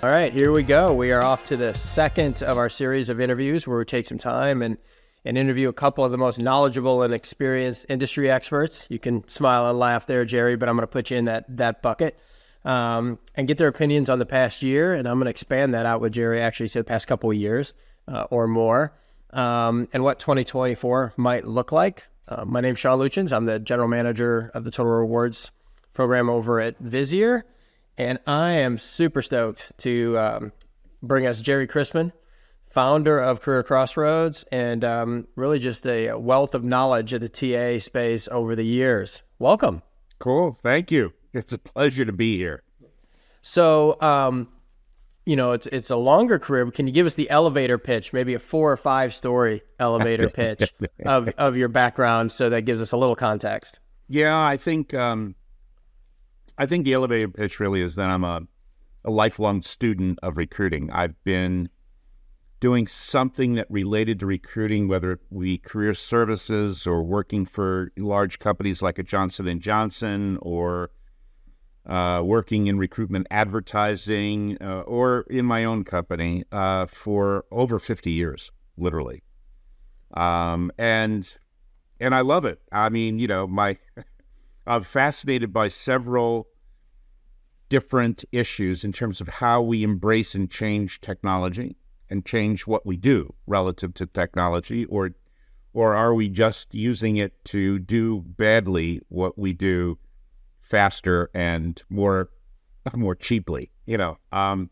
All right, here we go. We are off to the second of our series of interviews where we take some time and interview a couple of the most knowledgeable and experienced industry experts. You can smile and laugh there, Gerry, but I'm going to put you in that bucket and get their opinions on the past year. And I'm going to expand that out with Gerry, actually, so the past couple of years or more, and what 2024 might look like. My name's Sean Luchins. I'm the general manager of the Total Rewards program over at Visier. And I am super stoked to bring us Gerry Chrisman, founder of Career Crossroads, and really just a wealth of knowledge of the TA space over the years. Welcome. Cool. Thank you. It's a pleasure to be here. So, it's a longer career, but can you give us the elevator pitch, maybe a 4 or 5 story elevator pitch of your background so that gives us a little context? Yeah, I think the elevator pitch really is that I'm a lifelong student of recruiting. I've been doing something that related to recruiting, whether it be career services or working for large companies like a Johnson & Johnson or working in recruitment advertising or in my own company for over 50 years, literally. And I love it. I mean, I'm fascinated by several different issues in terms of how we embrace and change technology and change what we do relative to technology, or are we just using it to do badly what we do faster and more cheaply, and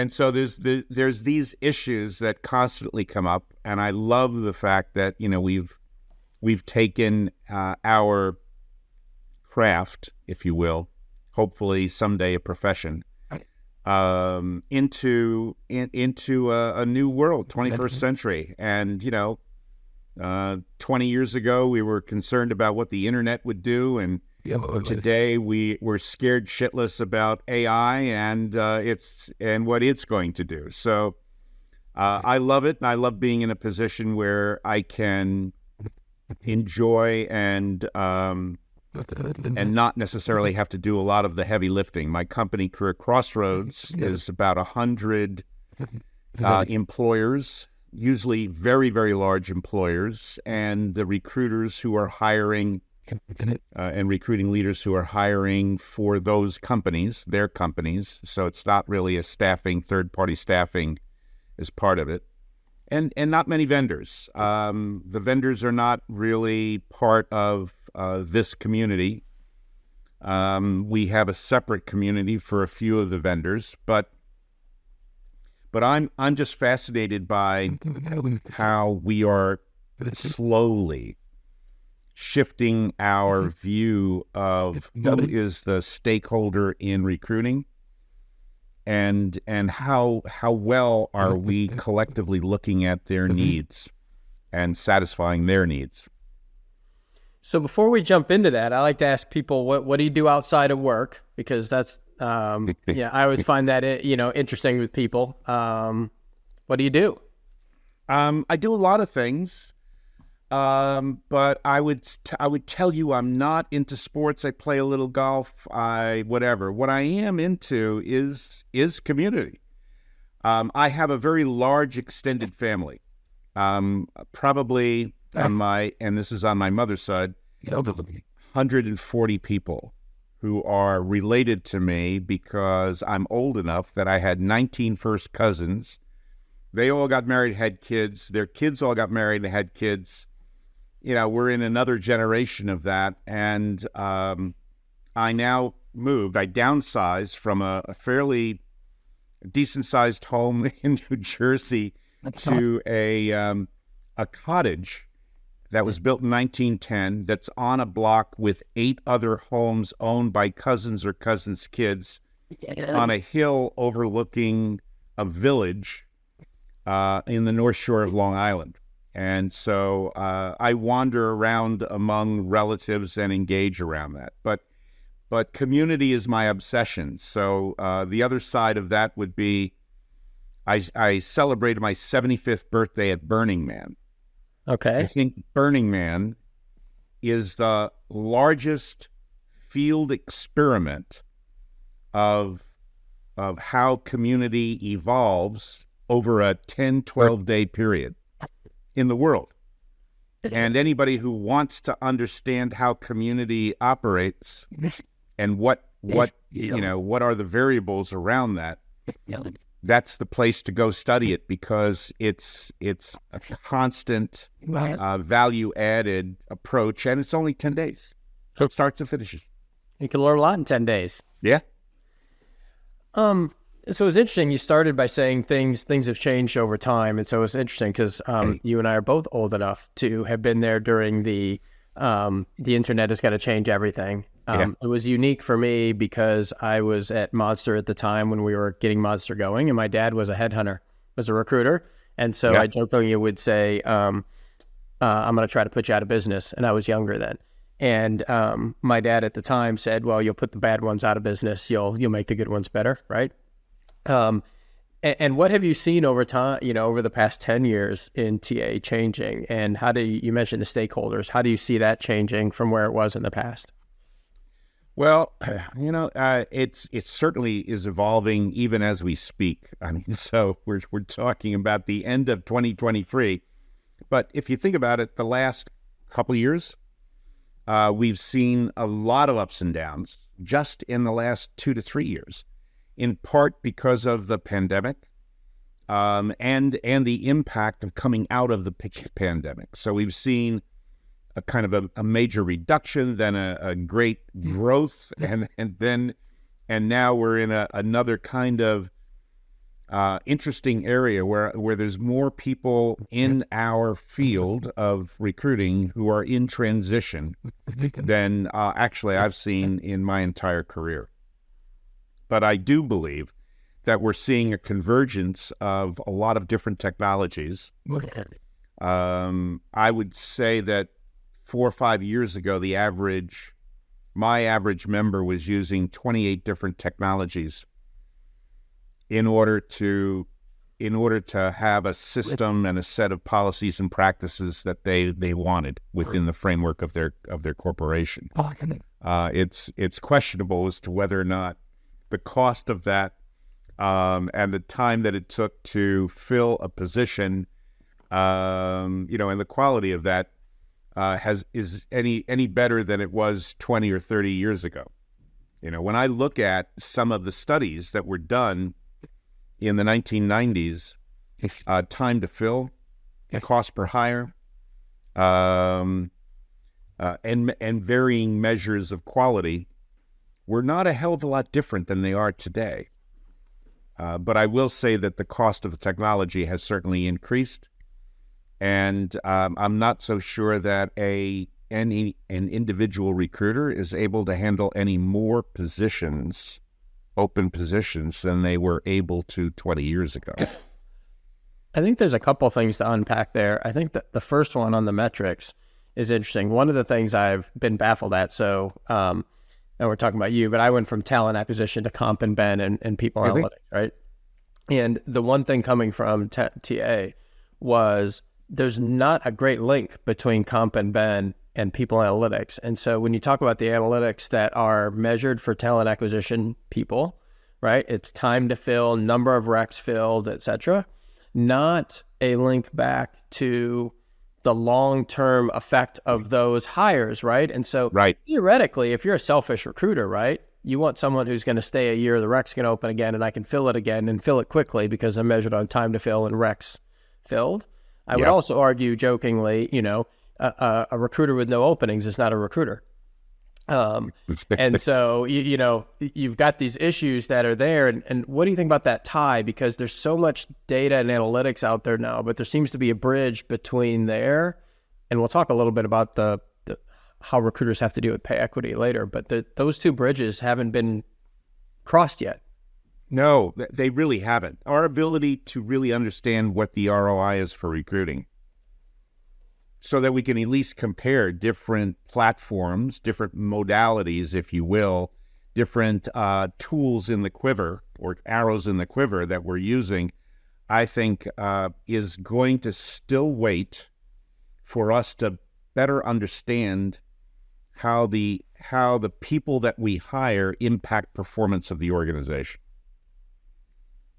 so there's these issues that constantly come up, and I love the fact that we've taken our craft, if you will, hopefully someday a profession, into a new world, 21st century. And 20 years ago we were concerned about what the internet would do, and today we're scared shitless about AI and what it's going to do. So I love it, and I love being in a position where I can enjoy and not necessarily have to do a lot of the heavy lifting. My company, Career Crossroads, is about 100 employers, usually very, very large employers, and the recruiters who are hiring and recruiting leaders who are hiring for those companies, their companies. So it's not really a third-party staffing is part of it. And not many vendors. The vendors are not really part of this community. We have a separate community for a few of the vendors, but I'm just fascinated by how we are slowly shifting our view of who is the stakeholder in recruiting, and how well are we collectively looking at their needs and satisfying their needs. So before we jump into that, I like to ask people, what do you do outside of work? Because that's, I always find that, interesting with people. What do you do? I do a lot of things, but I would tell you I'm not into sports. I play a little golf, whatever. What I am into is community. I have a very large extended family, probably and this is on my mother's side, 140 people who are related to me because I'm old enough that I had 19 first cousins. They all got married, had kids. Their kids all got married and had kids. We're in another generation of that. And I now moved. I downsized from a fairly decent-sized home in New Jersey to a cottage that was built in 1910 that's on a block with 8 other homes owned by cousins or cousins' kids on a hill overlooking a village in the North Shore of Long Island. And so I wander around among relatives and engage around that. But community is my obsession. So the other side of that would be I celebrated my 75th birthday at Burning Man. Okay. I think Burning Man is the largest field experiment of of how community evolves over a 10, 12-day period in the world. And anybody who wants to understand how community operates and what are the variables around that, that's the place to go study it, because it's a constant value-added approach, and it's only 10 days. So it starts and finishes. You can learn a lot in 10 days. Yeah. So it's interesting. You started by saying things have changed over time, and so it's interesting because you and I are both old enough to have been there during the internet is going to change everything. It was unique for me because I was at Monster at the time when we were getting Monster going, and my dad was a headhunter, was a recruiter, and so I jokingly would say, "I'm going to try to put you out of business," and I was younger then. And my dad at the time said, "Well, you'll put the bad ones out of business. You'll make the good ones better, right?" And what have you seen over time, over the past 10 years in TA changing? And how do you mentioned the stakeholders? How do you see that changing from where it was in the past? Well, it certainly is evolving even as we speak. I mean, so we're talking about the end of 2023. But if you think about it, the last couple of years, we've seen a lot of ups and downs just in the last 2 to 3 years, in part because of the pandemic and the impact of coming out of the pandemic. So we've seen a kind of a major reduction, then a great growth, and now we're in another kind of interesting area where there's more people in our field of recruiting who are in transition than actually I've seen in my entire career. But I do believe that we're seeing a convergence of a lot of different technologies. I would say that 4 or 5 years ago, my average member was using 28 different technologies in order to have a system and a set of policies and practices that they wanted within the framework of their corporation. It's questionable as to whether or not the cost of that and the time that it took to fill a position, and the quality of that is any better than it was 20 or 30 years ago. When I look at some of the studies that were done in the 1990s, time to fill, cost per hire, and varying measures of quality were not a hell of a lot different than they are today. But I will say that the cost of the technology has certainly increased. And I'm not so sure that an individual recruiter is able to handle any more open positions, than they were able to 20 years ago. I think there's a couple things to unpack there. I think that the first one on the metrics is interesting. One of the things I've been baffled at, and we're talking about you, but I went from talent acquisition to comp and ben and people analytics, right? And the one thing coming from TA was there's not a great link between comp and ben and people analytics. And so when you talk about the analytics that are measured for talent acquisition people, right? It's time to fill, number of recs filled, et cetera, not a link back to the long-term effect of those hires, right? And so theoretically, if you're a selfish recruiter, right, you want someone who's going to stay a year, the rec's going to open again, and I can fill it again and fill it quickly because I'm measured on time to fill and recs filled. I would also argue jokingly, a recruiter with no openings is not a recruiter. And so, you've got these issues that are there. And what do you think about that tie? Because there's so much data and analytics out there now, but there seems to be a bridge between there. And we'll talk a little bit about the how recruiters have to deal with pay equity later. But those two bridges haven't been crossed yet. No, they really haven't. Our ability to really understand what the ROI is for recruiting, so that we can at least compare different platforms, different modalities, if you will, different tools in the quiver or arrows in the quiver that we're using, I think is going to still wait for us to better understand how the people that we hire impact performance of the organization.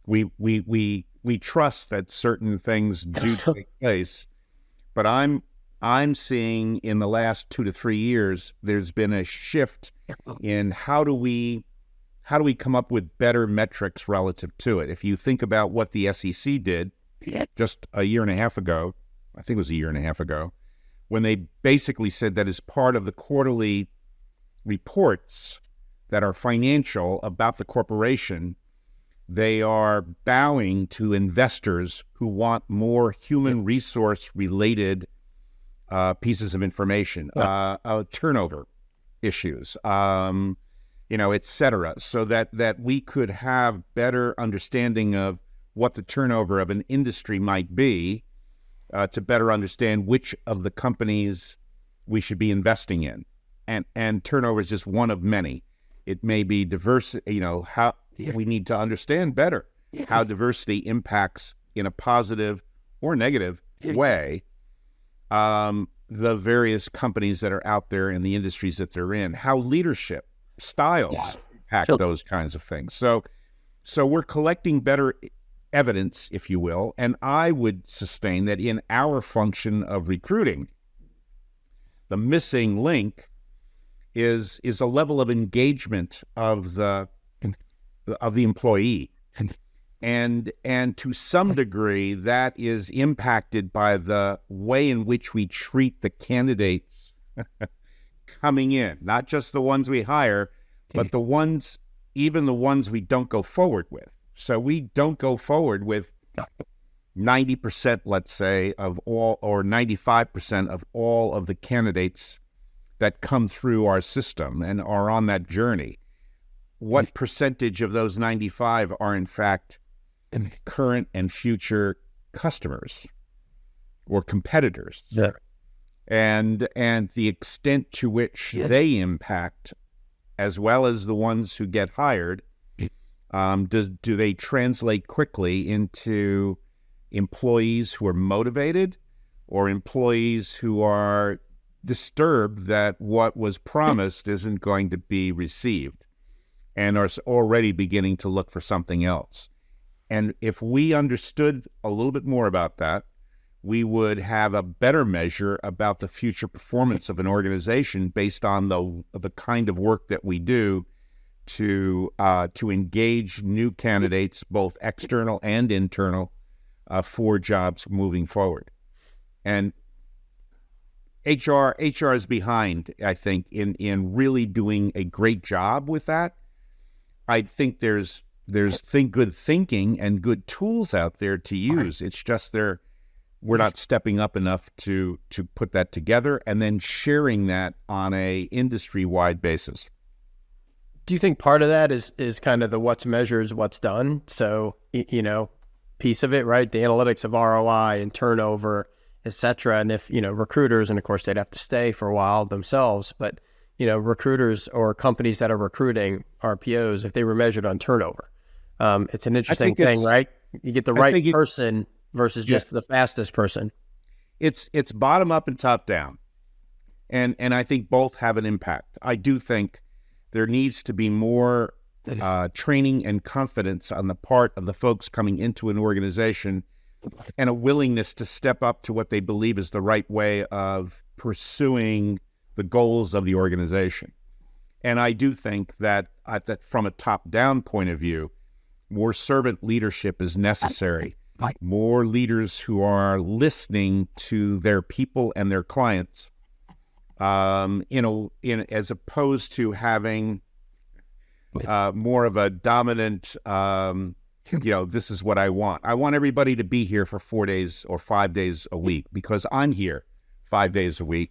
we trust that certain things do take place, but I'm seeing in the last 2 to 3 years there's been a shift in how do we come up with better metrics relative to it. If you think about what the SEC did just a year and a half ago, I think it was a year and a half ago, when they basically said that as part of the quarterly reports that are financial about the corporation, they are bowing to investors who want more human resource related pieces of information, turnover issues, et cetera, so that we could have better understanding of what the turnover of an industry might be, to better understand which of the companies we should be investing in. And turnover is just one of many. It may be diversity, how we need to understand better how diversity impacts in a positive or negative way the various companies that are out there in the industries that they're in, how leadership styles impact those kinds of things. So we're collecting better evidence, if you will, and I would sustain that in our function of recruiting, the missing link is a level of engagement of the employee. And to some degree, that is impacted by the way in which we treat the candidates coming in, not just the ones we hire, but even the ones we don't go forward with. So we don't go forward with 90%, let's say, of all, or 95% of all of the candidates that come through our system and are on that journey. What percentage of those 95 are in fact current and future customers or competitors? Yeah. And the extent to which they impact, as well as the ones who get hired, do they translate quickly into employees who are motivated or employees who are disturbed that what was promised isn't going to be received and are already beginning to look for something else? And if we understood a little bit more about that, we would have a better measure about the future performance of an organization based on the kind of work that we do to engage new candidates, both external and internal, for jobs moving forward. And HR is behind, I think, in really doing a great job with that. I think there's good thinking and good tools out there to use. It's just we're not stepping up enough to put that together and then sharing that on a industry-wide basis. Do you think part of that is kind of the what's measured is what's done? So, piece of it, right? The analytics of ROI and turnover, et cetera. And if, recruiters, and of course they'd have to stay for a while themselves, but, recruiters or companies that are recruiting RPOs, if they were measured on turnover, it's an interesting thing, right? You get the right person versus just the fastest person. It's bottom up and top down. And I think both have an impact. I do think there needs to be more training and confidence on the part of the folks coming into an organization and a willingness to step up to what they believe is the right way of pursuing the goals of the organization. And I do think that from a top-down point of view, more servant leadership is necessary. More leaders who are listening to their people and their clients, as opposed to having more of a dominant, this is what I want. I want everybody to be here for 4 days or 5 days a week because I'm here 5 days a week.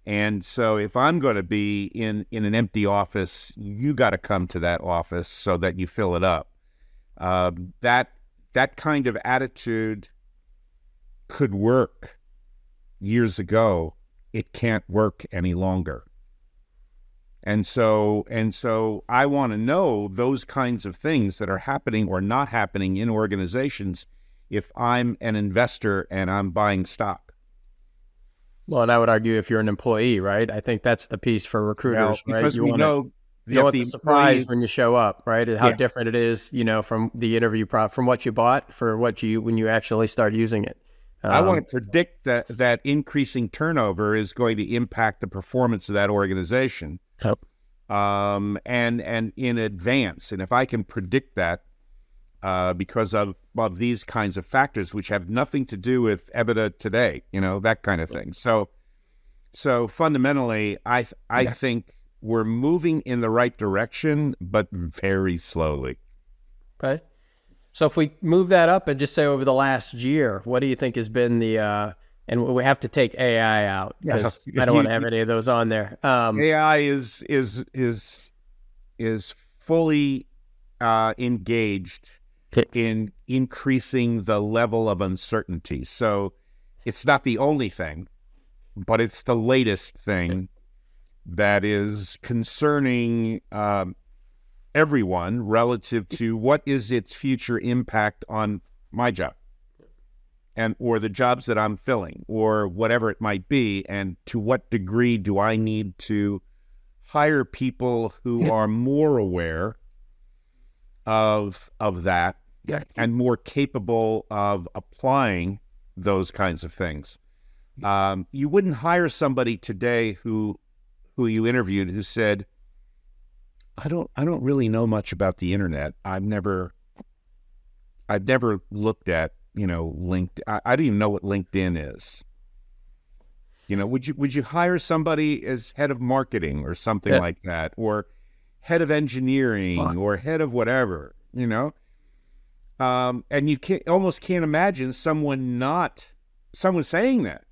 And so if I'm going to be in an empty office, you got to come to that office so that you fill it up. That kind of attitude could work years ago. It can't work any longer. And so I want to know those kinds of things that are happening or not happening in organizations if I'm an investor and I'm buying stock. Well, and I would argue if you're an employee, right? I think that's the piece for recruiters, because right? we know You don't want the surprise employees, when you show up, right? And how yeah, different it is, from the interview from what you bought for when you actually start using it. I want to predict that increasing turnover is going to impact the performance of that organization, Yep. and in advance. And if I can predict that, because of these kinds of factors, which have nothing to do with EBITDA today, that kind of thing. So fundamentally, I think we're moving in the right direction, but very slowly. Okay. So if we move that up and just say over the last year, what do you think has been and we have to take AI out because I don't want to have any of those on there. AI is fully engaged in increasing the level of uncertainty. So it's not the only thing, but it's the latest thing that is concerning everyone relative to what is its future impact on my job or the jobs that I'm filling or whatever it might be, and to what degree do I need to hire people who are more aware of that and more capable of applying those kinds of things. You wouldn't hire somebody today who you interviewed who said, I don't really know much about the internet. I've never looked at, LinkedIn. I don't even know what LinkedIn is. Would you hire somebody as head of marketing or something like that, or head of engineering or head of whatever, and you almost can't imagine someone saying that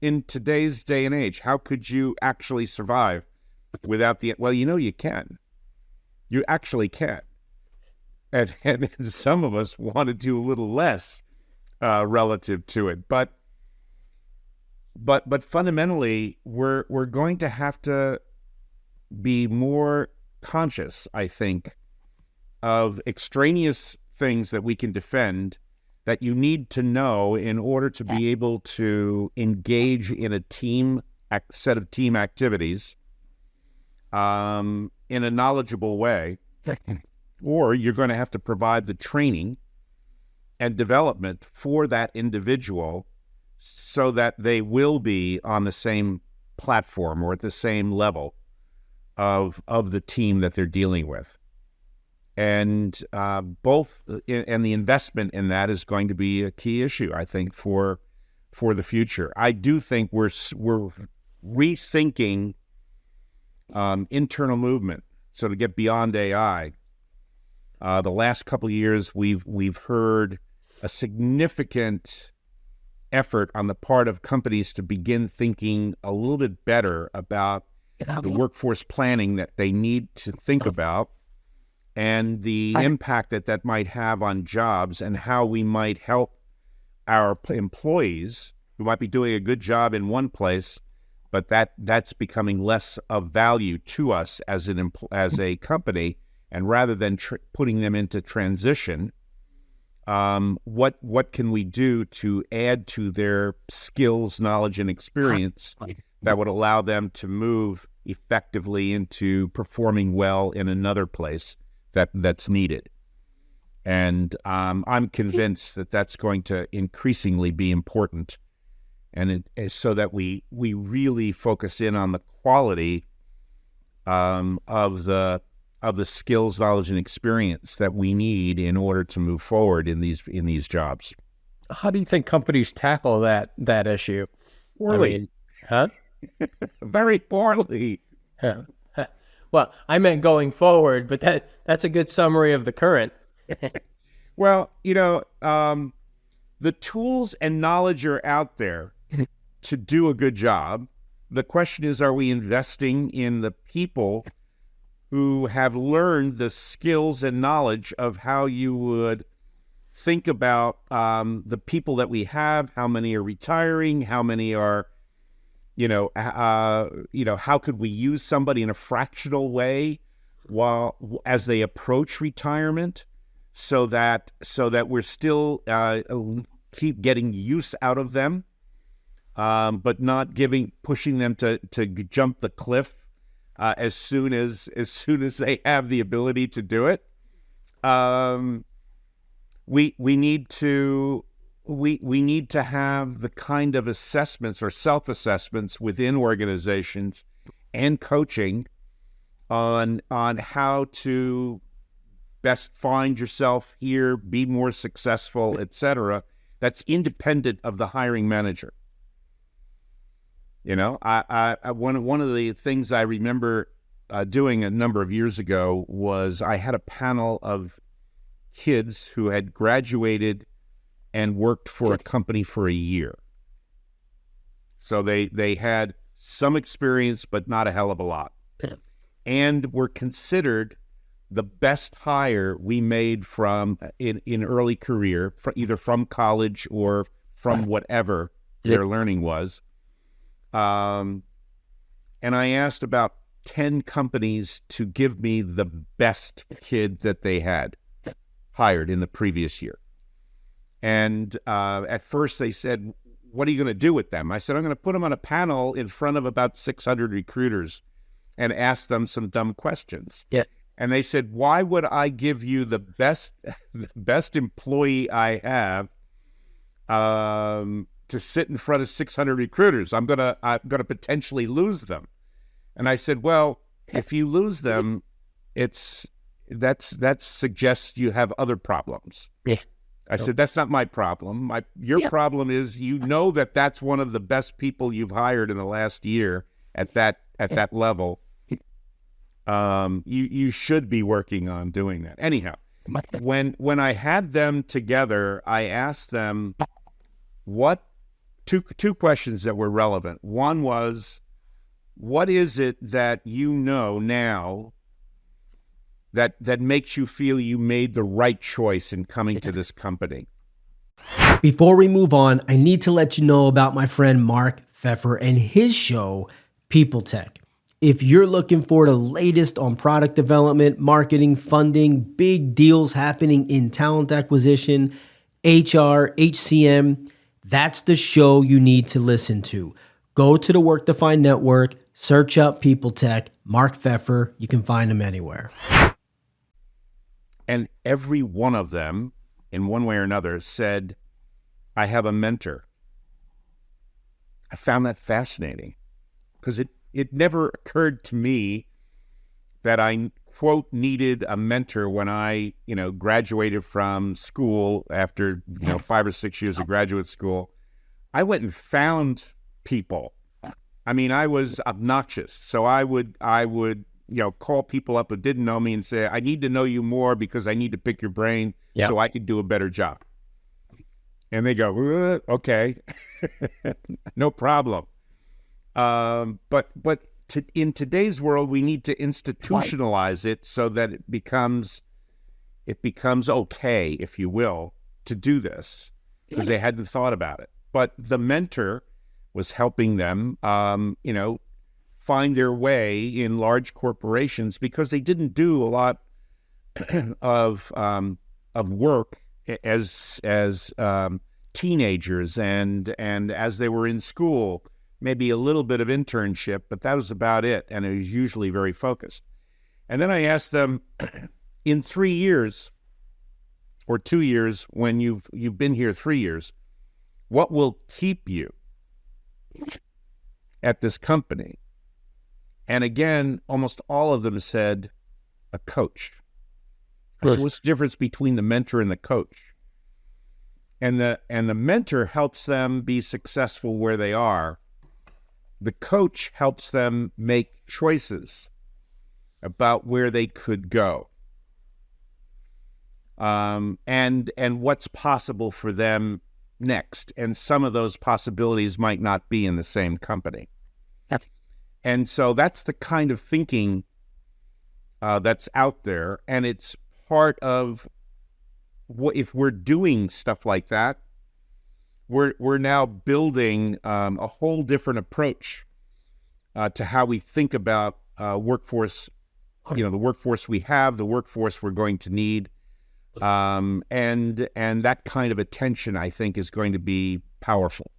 in today's day and age. How could you actually survive without you can. You actually can. And some of us want to do a little less relative to it. But fundamentally, we're going to have to be more conscious, I think, of extraneous things that we can defend that you need to know in order to be able to engage in a set of team activities in a knowledgeable way, or you're going to have to provide the training and development for that individual so that they will be on the same platform or at the same level of the team that they're dealing with. And and the investment in that is going to be a key issue, I think, for the future. I do think we're rethinking internal movement. So to get beyond AI, the last couple of years we've heard a significant effort on the part of companies to begin thinking a little bit better about the workforce planning that they need to think about, and the impact that might have on jobs, and how we might help our employees who might be doing a good job in one place, but that's becoming less of value to us as a company. And rather than putting them into transition, what can we do to add to their skills, knowledge, and experience that would allow them to move effectively into performing well in another place that's needed? And I'm convinced that that's going to increasingly be important, and so that we really focus in on the quality of the skills, knowledge, and experience that we need in order to move forward in these jobs. How do you think companies tackle that issue? Poorly. Very poorly. Yeah. Well, I meant going forward, but that's a good summary of the current. Well, the tools and knowledge are out there to do a good job. The question is, are we investing in the people who have learned the skills and knowledge of how you would think about the people that we have? How many are retiring? How many are, how could we use somebody in a fractional way as they approach retirement, so that we're still keep getting use out of them, but not pushing them to jump the cliff as soon as they have the ability to do it. We need to have the kind of assessments or self-assessments within organizations and coaching on how to best find yourself here, be more successful, etc. That's independent of the hiring manager. You know, I one of the things I remember doing a number of years ago was I had a panel of kids who had graduated and worked for a company for a year. So they had some experience, but not a hell of a lot, and were considered the best hire we made from in early career, either from college or from whatever their learning was. And I asked about 10 companies to give me the best kid that they had hired in the previous year. And at first they said, what are you going to do with them? I said, I'm going to put them on a panel in front of about 600 recruiters and ask them some dumb questions. Yeah. And they said, why would I give you the best employee I have to sit in front of 600 recruiters? I'm gonna potentially lose them. And I said, well, if you lose them, that suggests you have other problems. Yeah. I said, that's not my problem. Your problem is that's one of the best people you've hired in the last year at that level. You should be working on doing that. Anyhow, when I had them together, I asked them two questions that were relevant. One was, what is it that you know now that makes you feel you made the right choice in coming to this company? Before we move on, I need to let you know about my friend Mark Pfeffer and his show, People Tech. If you're looking for the latest on product development, marketing, funding, big deals happening in talent acquisition, HR, HCM, that's the show you need to listen to. Go to the Work Defined Network, search up People Tech, Mark Pfeffer. You can find him anywhere. And every one of them, in one way or another, said, I have a mentor. I found that fascinating because it never occurred to me that I, quote, needed a mentor when I, graduated from school after, 5 or 6 years of graduate school. I went and found people. I mean, I was obnoxious. So I would call people up who didn't know me and say, I need to know you more because I need to pick your brain so I could do a better job. And they go, okay, no problem. But in today's world, we need to institutionalize it so that it becomes okay, if you will, to do this because they hadn't thought about it. But the mentor was helping them, find their way in large corporations because they didn't do a lot of work as teenagers and as they were in school. Maybe a little bit of internship, but that was about it, and it was usually very focused. And then I asked them, in 3 years or 2 years, when you've been here 3 years, what will keep you at this company? And again, almost all of them said, a coach. So what's the difference between the mentor and the coach? And the mentor helps them be successful where they are. The coach helps them make choices about where they could go, and what's possible for them next. And some of those possibilities might not be in the same company. And so that's the kind of thinking that's out there, and it's part of what, if we're doing stuff like that, we're now building a whole different approach to how we think about workforce. The workforce we have, the workforce we're going to need, and that kind of attention, I think, is going to be powerful.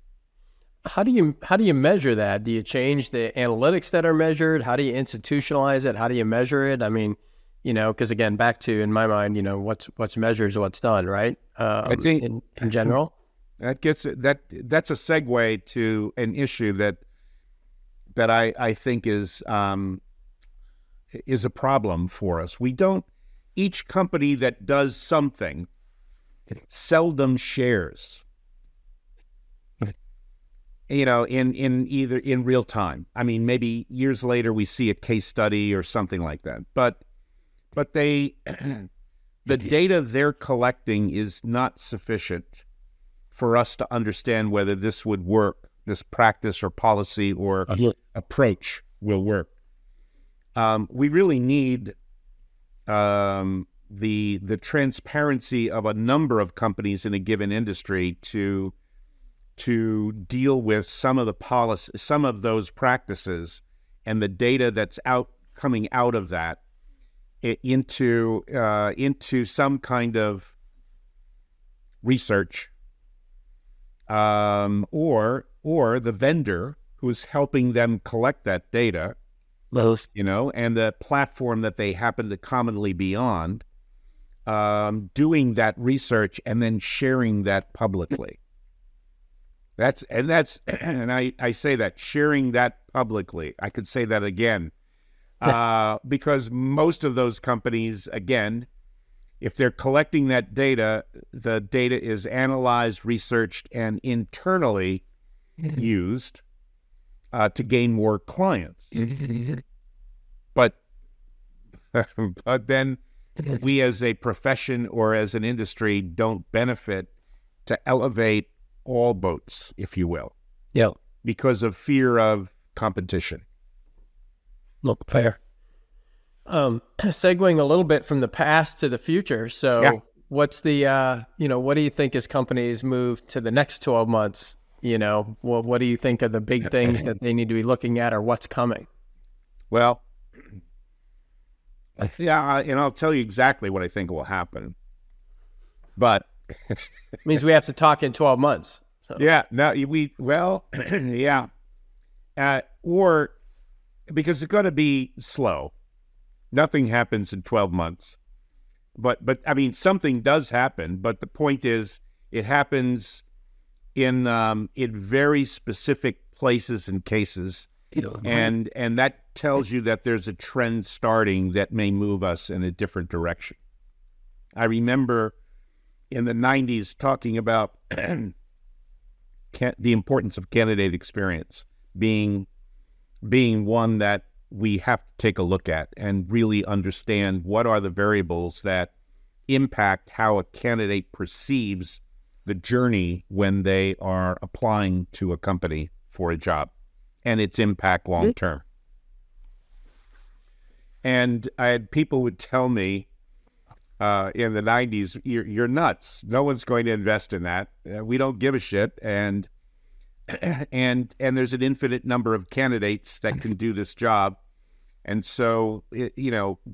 how do you measure that? Do you change the analytics that are measured? How do you institutionalize it? How do you measure it? I mean, because again, back to, in my mind, what's measured is what's done, right? I think in general. that's a segue to an issue that I think is a problem for us. Each company that does something seldom shares, in real time. I mean, maybe years later we see a case study or something like that, but they, the data they're collecting is not sufficient for us to understand whether this would work, this practice or policy or approach will work. We really need the transparency of a number of companies in a given industry to deal with some of those practices and the data that's coming out of that into some kind of research, or the vendor who's helping them collect that data, and the platform that they happen to commonly be on, doing that research and then sharing that publicly. And I say that, sharing that publicly. I could say that again, because most of those companies, again, if they're collecting that data, the data is analyzed, researched, and internally used to gain more clients. But then we as a profession or as an industry don't benefit to elevate all boats, if you will. Yeah. Because of fear of competition. Look, fair. Segueing a little bit from the past to the future. So what's the, what do you think as companies move to the next 12 months? What do you think are the big things that they need to be looking at, or what's coming? Well, yeah, and I'll tell you exactly what I think will happen. But it means we have to talk in 12 months. So. Yeah, no, yeah. Or because it's going to be slow. Nothing happens in 12 months. But I mean, something does happen, but the point is it happens in very specific places and cases. And that tells you that there's a trend starting that may move us in a different direction. I remember in the 90s talking about the importance of candidate experience being one that we have to take a look at and really understand what are the variables that impact how a candidate perceives the journey when they are applying to a company for a job and its impact long term. And I had people would tell me in the 90s, you're nuts. No one's going to invest in that. We don't give a shit. And there's an infinite number of candidates that can do this job. And so,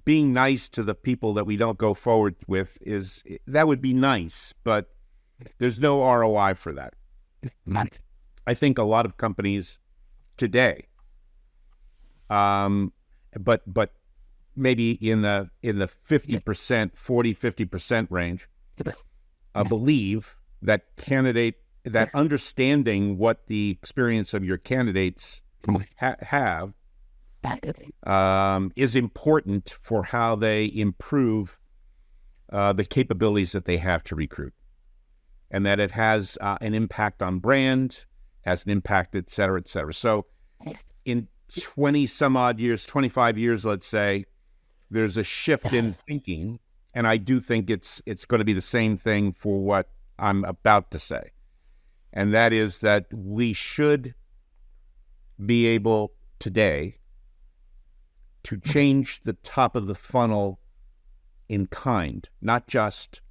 being nice to the people that we don't go forward with that would be nice, but there's no ROI for that. I think a lot of companies today, but maybe in the 50%, 40-50% range, believe that that understanding what the experience of your candidates have is important for how they improve the capabilities that they have to recruit, and that it has an impact on brand, has an impact, et cetera, et cetera. So in 20 some odd years, 25 years, let's say, there's a shift in thinking, and I do think it's going to be the same thing for what I'm about to say. And that is that we should be able today to change the top of the funnel in kind, not just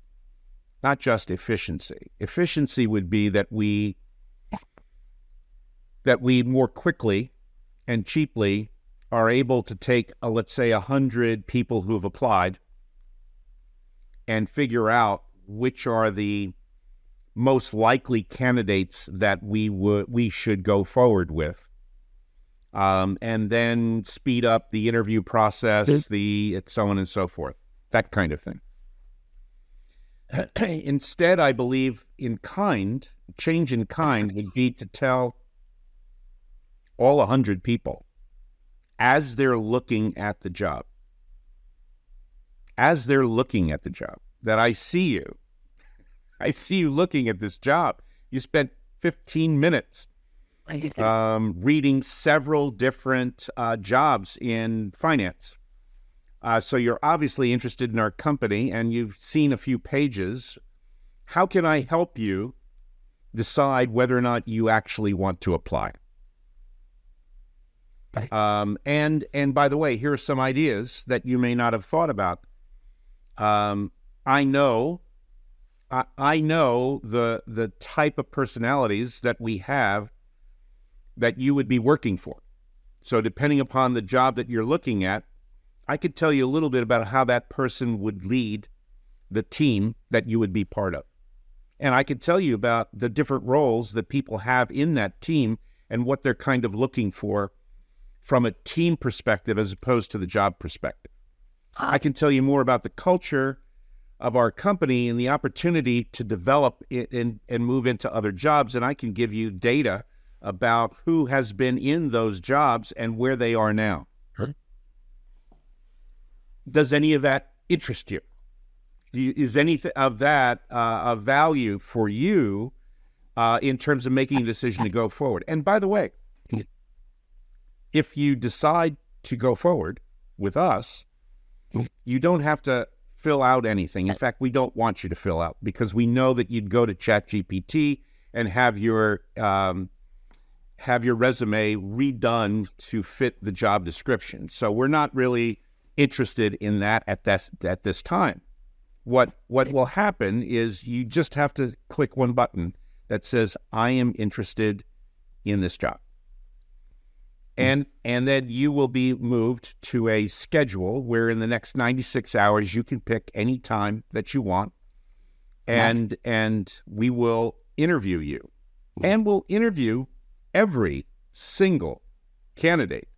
efficiency. Efficiency would be that we more quickly and cheaply are able to take, let's say, 100 people who've applied and figure out which are the most likely candidates that we should go forward with, and then speed up the interview process, so on and so forth, that kind of thing. Instead, I believe change in kind would be to tell all 100 people as they're looking at the job, that I see you looking at this job. You spent 15 minutes reading several different jobs in finance. So you're obviously interested in our company and you've seen a few pages. How can I help you decide whether or not you actually want to apply? And by the way, here are some ideas that you may not have thought about. I know the type of personalities that we have that you would be working for. So depending upon the job that you're looking at, I could tell you a little bit about how that person would lead the team that you would be part of. And I could tell you about the different roles that people have in that team and what they're kind of looking for from a team perspective as opposed to the job perspective. I can tell you more about the culture of our company and the opportunity to develop it and move into other jobs. And I can give you data about who has been in those jobs and where they are now. Does any of that interest you? Is anything of that of value for you in terms of making a decision to go forward? And by the way, if you decide to go forward with us, you don't have to fill out anything. In fact, we don't want you to fill out because we know that you'd go to ChatGPT and have your resume redone to fit the job description. So we're not really interested in that at this time. What will happen is you just have to click one button that says, I am interested in this job. And then you will be moved to a schedule where in the next 96 hours, you can pick any time that you want. And we will interview you. And we'll interview every single candidate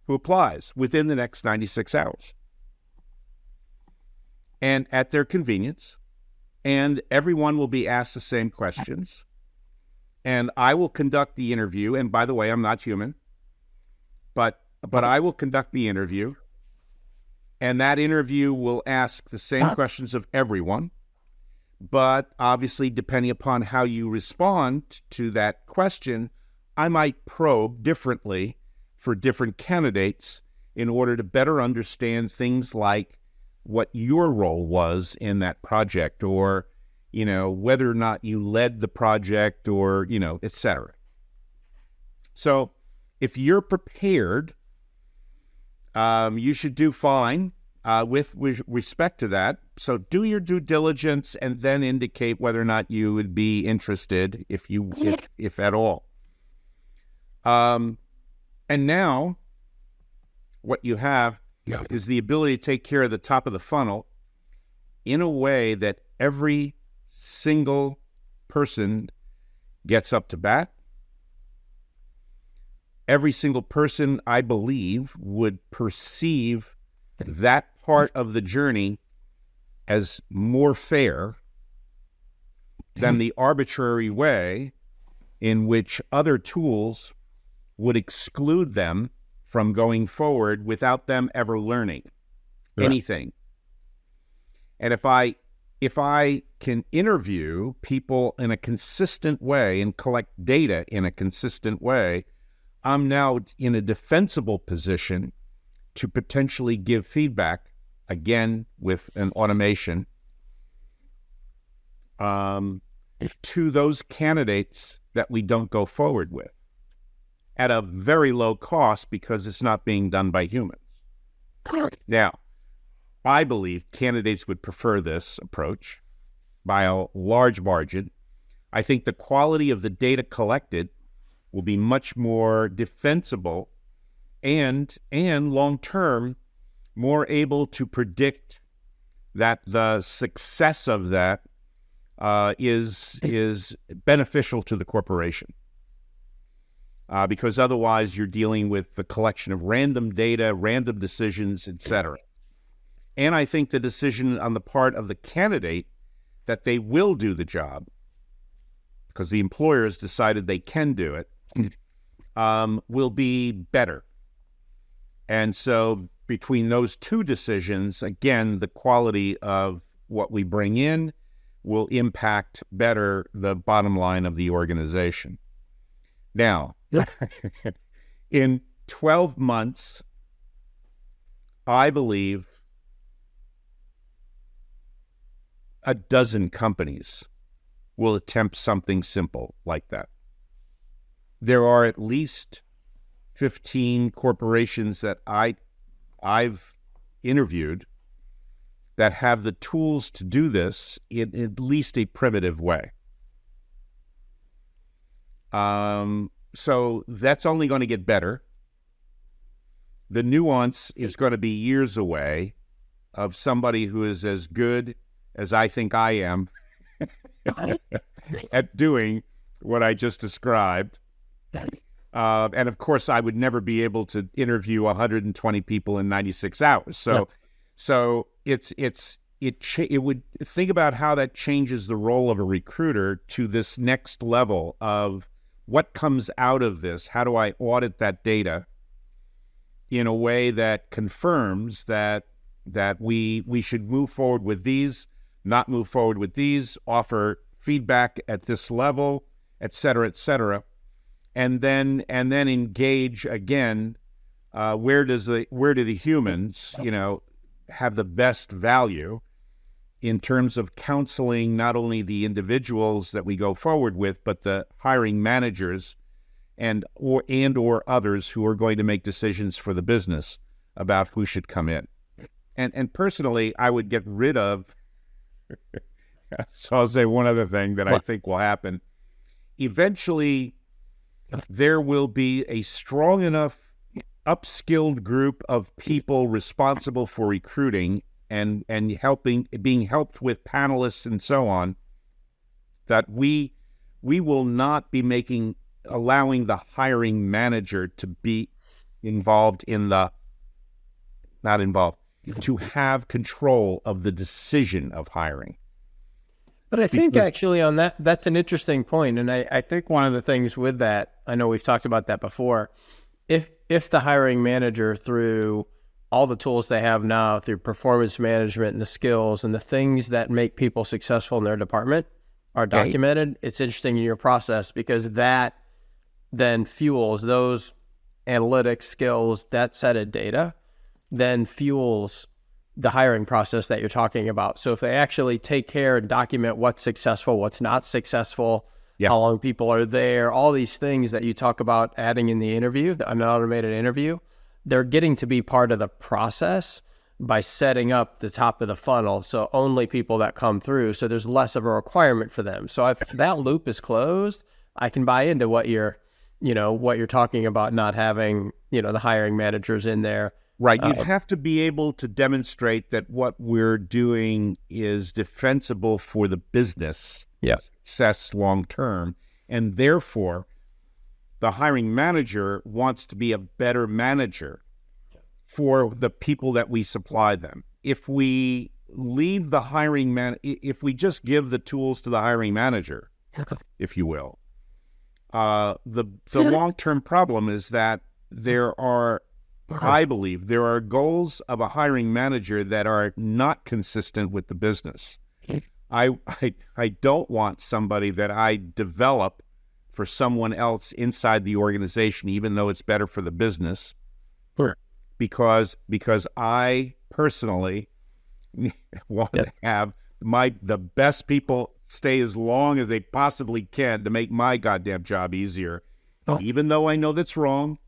who applies within the next 96 hours. And at their convenience. And everyone will be asked the same questions. And I will conduct the interview. And by the way, I'm not human. But I will conduct the interview, and that interview will ask the same questions of everyone, but obviously depending upon how you respond to that question, I might probe differently for different candidates in order to better understand things like what your role was in that project or, whether or not you led the project or, et cetera. So if you're prepared, you should do fine with respect to that. So do your due diligence and then indicate whether or not you would be interested, if at all. And now, what you have is the ability to take care of the top of the funnel in a way that every single person gets up to bat. Every single person, I believe, would perceive that part of the journey as more fair than the arbitrary way in which other tools would exclude them from going forward without them ever learning anything. And if I can interview people in a consistent way and collect data in a consistent way, I'm now in a defensible position to potentially give feedback, again, with an automation, to those candidates that we don't go forward with at a very low cost because it's not being done by humans. Now, I believe candidates would prefer this approach by a large margin. I think the quality of the data collected will be much more defensible and long-term more able to predict that the success of that is beneficial to the corporation. Because otherwise you're dealing with the collection of random data, random decisions, etc. And I think the decision on the part of the candidate that they will do the job, because the employer has decided they can do it, will be better. And so between those two decisions, again, the quality of what we bring in will impact better the bottom line of the organization. Now, in 12 months, I believe a dozen companies will attempt something simple like that. There are at least 15 corporations that I've interviewed that have the tools to do this in at least a primitive way. So that's only going to get better. The nuance is going to be years away of somebody who is as good as I think I am at doing what I just described. And of course, I would never be able to interview 120 people in 96 hours. So it would think about how that changes the role of a recruiter to this next level of what comes out of this. How do I audit that data in a way that confirms that we should move forward with these, not move forward with these, offer feedback at this level, et cetera, and then engage again. Where do the humans, have the best value in terms of counseling not only the individuals that we go forward with, but the hiring managers and or others who are going to make decisions for the business about who should come in. And personally, I would get rid of. So I'll say one other thing that I think will happen. Eventually, there will be a strong enough upskilled group of people responsible for recruiting and being helped with panelists and so on, that we will not be allowing the hiring manager to be to have control of the decision of hiring. But I think actually on that's an interesting point. And I think one of the things with that, I know we've talked about that before, if the hiring manager, through all the tools they have now, through performance management and the skills and the things that make people successful in their department are documented, it's interesting in your process, because that then fuels those analytics skills, that set of data, then fuels the hiring process that you're talking about. So if they actually take care and document what's successful, what's not successful, how long people are there, all these things that you talk about adding in the interview, an automated interview, they're getting to be part of the process by setting up the top of the funnel. So only people that come through. So there's less of a requirement for them. So if that loop is closed, I can buy into what you're talking about, not having, the hiring managers in there. Right. You'd have to be able to demonstrate that what we're doing is defensible for the business success long term. And therefore, the hiring manager wants to be a better manager for the people that we supply them. If we leave the if we just give the tools to the hiring manager, if you will, the long-term problem is that I believe there are goals of a hiring manager that are not consistent with the business. I don't want somebody that I develop for someone else inside the organization, even though it's better for the business. Sure. Because I personally want to have the best people stay as long as they possibly can to make my goddamn job easier. Even though I know that's wrong.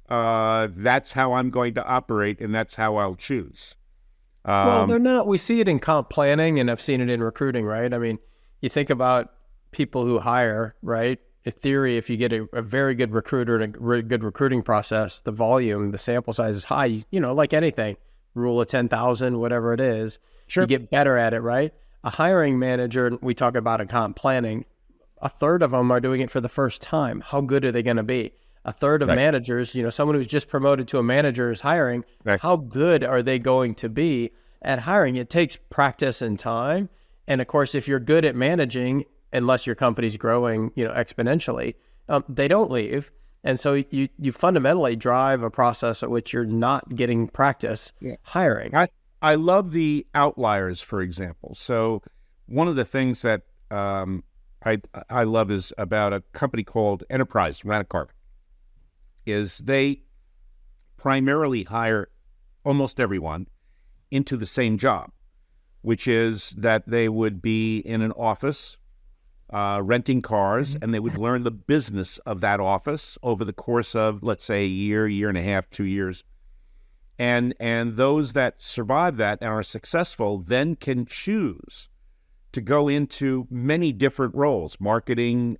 That's how I'm going to operate, and that's how I'll choose. Well, they're not. We see it in comp planning, and I've seen it in recruiting, right? I mean, you think about people who hire, right? In theory, if you get a very good recruiter and a good recruiting process, the volume, the sample size is high. Like anything, rule of 10,000, whatever it is, you get better at it, right? a hiring manager, we talk about account planning, a third of them are doing it for the first time. How good are they going to be? A third of managers, someone who's just promoted to a manager is hiring. How good are they going to be at hiring? It takes practice and time. And of course, if you're good at managing, unless your company's growing, exponentially, they don't leave. And so you fundamentally drive a process at which you're not getting practice hiring. I love the outliers, for example. So one of the things that I love is about a company called Enterprise Rent-A-Car, is they primarily hire almost everyone into the same job, which is that they would be in an office renting cars, and they would learn the business of that office over the course of, let's say, a year and a half, 2 years. And those that survive that and are successful then can choose to go into many different roles, marketing,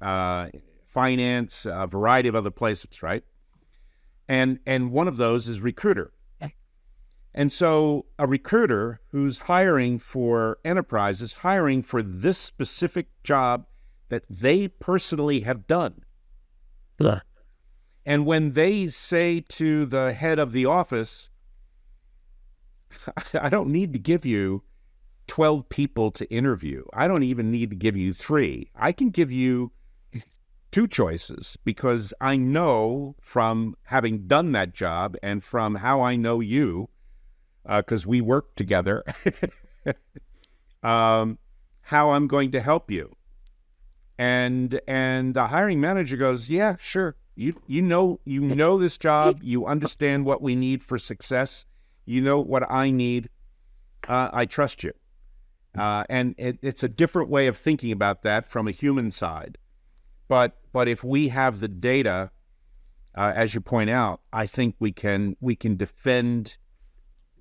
finance, a variety of other places, right? And one of those is recruiter. And so a recruiter who's hiring for Enterprise is hiring for this specific job that they personally have done. Yeah. And when they say to the head of the office, I don't need to give you 12 people to interview. I don't even need to give you 3. I can give you 2 choices because I know from having done that job and from how I know you, because we work together, how I'm going to help you. And the hiring manager goes, yeah, sure. You know this job. You understand what we need for success. You know what I need. I trust you. And it's a different way of thinking about that from a human side. But if we have the data, as you point out, I think we can defend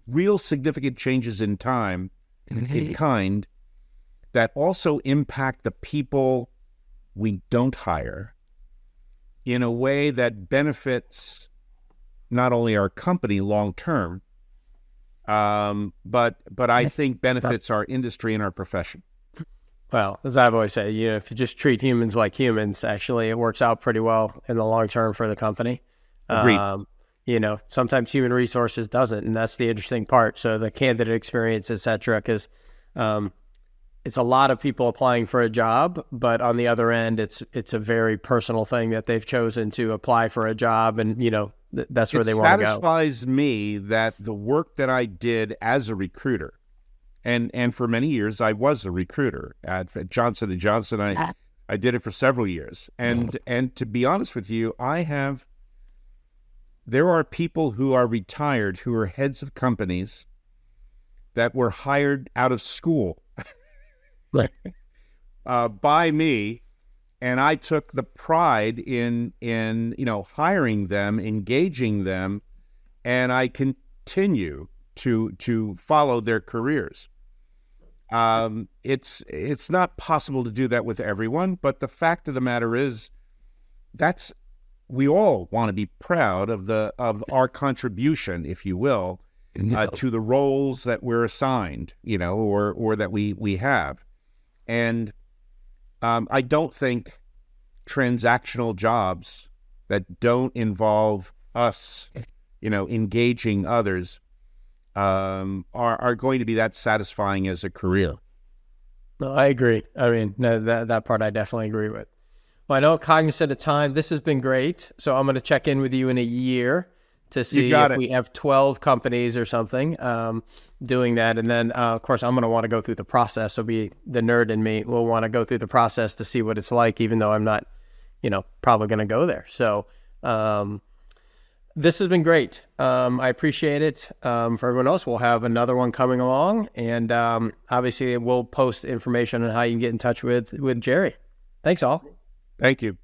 real significant changes in time, in kind, that also impact the people we don't hire in a way that benefits not only our company long term, but I think benefits our industry and our profession. Well, as I've always said, if you just treat humans like humans, actually, it works out pretty well in the long term for the company. Agreed. Sometimes human resources doesn't, and that's the interesting part. So the candidate experience, et cetera, because it's a lot of people applying for a job, but on the other end, it's a very personal thing that they've chosen to apply for a job, and that's where they want to go. It satisfies me that the work that I did as a recruiter, and for many years I was a recruiter at Johnson & Johnson. I did it for several years, and to be honest with you, there are people who are retired who are heads of companies that were hired out of school by me, and I took the pride in hiring them, engaging them, and I continue to follow their careers. It's not possible to do that with everyone, but the fact of the matter is we all want to be proud of our contribution, if you will, to the roles that we're assigned, or that we have. And I don't think transactional jobs that don't involve us, engaging others, are going to be that satisfying as a career. No, I agree. I mean, no, that part I definitely agree with. Well, I know cognizant of time, this has been great. So I'm going to check in with you in a year to see if we have 12 companies or something doing that. And then, of course, I'm going to want to go through the process. It'll be the nerd in me will want to go through the process to see what it's like, even though I'm not, probably going to go there. So this has been great. I appreciate it. For everyone else, we'll have another one coming along. And obviously, we'll post information on how you can get in touch with Gerry. Thanks, all. Thank you.